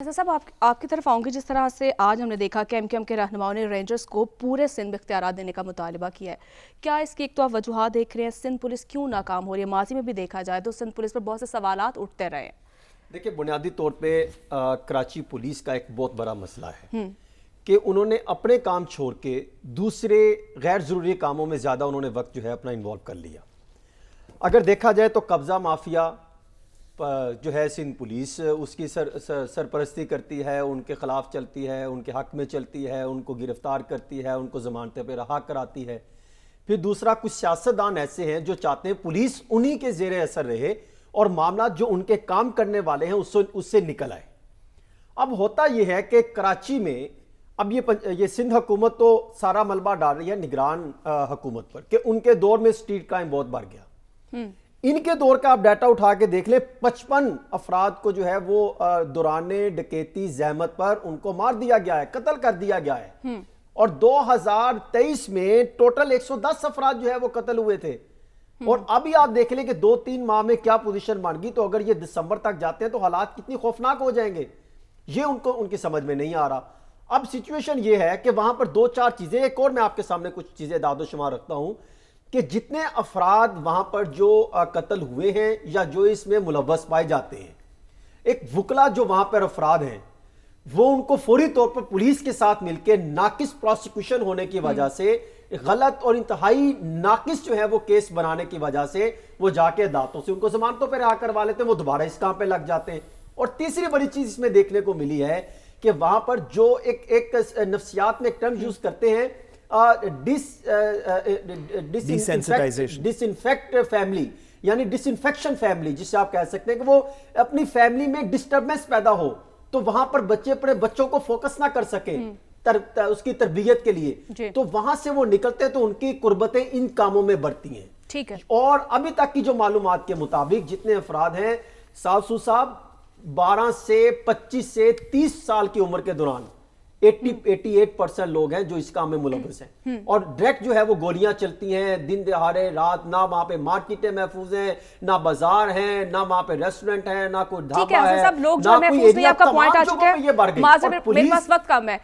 ایسا صاحب آپ کی طرف آؤں گی. جس طرح سے آج ہم نے دیکھا کہ ایم کے رہنماؤں نے رینجرز کو پورے سندھ میں اختیارات دینے کا مطالبہ کیا ہے. کیا اس کی ایک تو آپ وجوہات دیکھ رہے ہیں؟ سندھ پولیس کیوں ناکام ہو رہی ہے؟ ماضی میں بھی دیکھا جائے تو سندھ پولیس پر بہت سے سوالات اٹھتے رہے ہیں. دیکھیں، بنیادی طور پہ کراچی پولیس کا ایک بہت بڑا مسئلہ ہے کہ انہوں نے اپنے کام چھوڑ کے دوسرے غیر ضروری کاموں میں زیادہ انہوں نے وقت جو ہے اپنا انوالو کر لیا. اگر دیکھا جائے تو قبضہ مافیا جو ہے سندھ پولیس اس کی سرپرستی کرتی ہے، ان کے خلاف چلتی ہے، ان کے حق میں چلتی ہے، ان کو گرفتار کرتی ہے، ان کو ضمانتیں پہ رہا کراتی ہے. پھر دوسرا کچھ سیاستدان ایسے ہیں جو چاہتے ہیں پولیس انہی کے زیر اثر رہے اور معاملات جو ان کے کام کرنے والے ہیں اس سے نکل آئے. اب ہوتا یہ ہے کہ کراچی میں اب یہ سندھ حکومت تو سارا ملبہ ڈال رہی ہے نگران حکومت پر کہ ان کے دور میں سٹریٹ کرائم بہت بڑھ گیا. ان کے دور کا آپ ڈیٹا اٹھا کے دیکھ لیں، 55 افراد کو جو ہے وہ دوران ڈکیتی زحمت پر ان کو مار دیا گیا ہے، قتل کر دیا گیا ہے. اور 2023 میں ٹوٹل 110 افراد جو ہے وہ قتل ہوئے تھے. اور ابھی آپ دیکھ لیں کہ 2-3 ماہ میں کیا پوزیشن بن گئی. تو اگر یہ دسمبر تک جاتے ہیں تو حالات کتنی خوفناک ہو جائیں گے، یہ ان کی سمجھ میں نہیں آ رہا. اب سچویشن یہ ہے کہ وہاں پر 2-4 چیزیں، ایک اور میں آپ کے سامنے کچھ چیزیں داد و شمار رکھتا ہوں کہ جتنے افراد وہاں پر جو قتل ہوئے ہیں یا جو اس میں ملوث پائے جاتے ہیں، ایک وکلا جو وہاں پر افراد ہیں وہ ان کو فوری طور پر پولیس کے ساتھ مل کے ناقص پروسیکیوشن ہونے کی وجہ سے، غلط اور انتہائی ناقص جو ہے وہ کیس بنانے کی وجہ سے وہ جا کے عدالتوں سے ان کو ضمانتوں پہ رہا کروا لیتے ہیں، وہ دوبارہ اس کام پہ لگ جاتے ہیں. اور تیسری بڑی چیز اس میں دیکھنے کو ملی ہے کہ وہاں پر جو ایک نفسیات میں ایک ٹرم یوز کرتے ہیں ڈس انفیکٹ فیملی، یعنی ڈس انفیکشن فیملی، جسے آپ کہہ سکتے ہیں کہ وہ اپنی فیملی میں ڈسٹربنس پیدا ہو تو وہاں پر بچے اپنے بچوں کو فوکس نہ کر سکیں اس کی تربیت کے لیے، تو وہاں سے وہ نکلتے تو ان کی قربتیں ان کاموں میں بڑھتی ہیں. ٹھیک ہے. اور ابھی تک کی جو معلومات کے مطابق جتنے افراد ہیں، سالسو صاحب 12 سے 25 سے 30 سال کی عمر کے دوران 88% لوگ ہیں جو اس کام میں ملوث ہیں. اور ڈائریکٹ جو ہے وہ گولیاں چلتی ہیں دن دہاڑے رات، نہ وہاں پہ مارکیٹیں محفوظ ہیں، نہ بازار ہیں، نہ وہاں پہ ریسٹورنٹ ہیں، نہ کوئی ڈھابا ہے، لوگ جو محفوظ نہیں. آپ کا پوائنٹ آ چکا ہے. میرے پاس وقت کم ہے.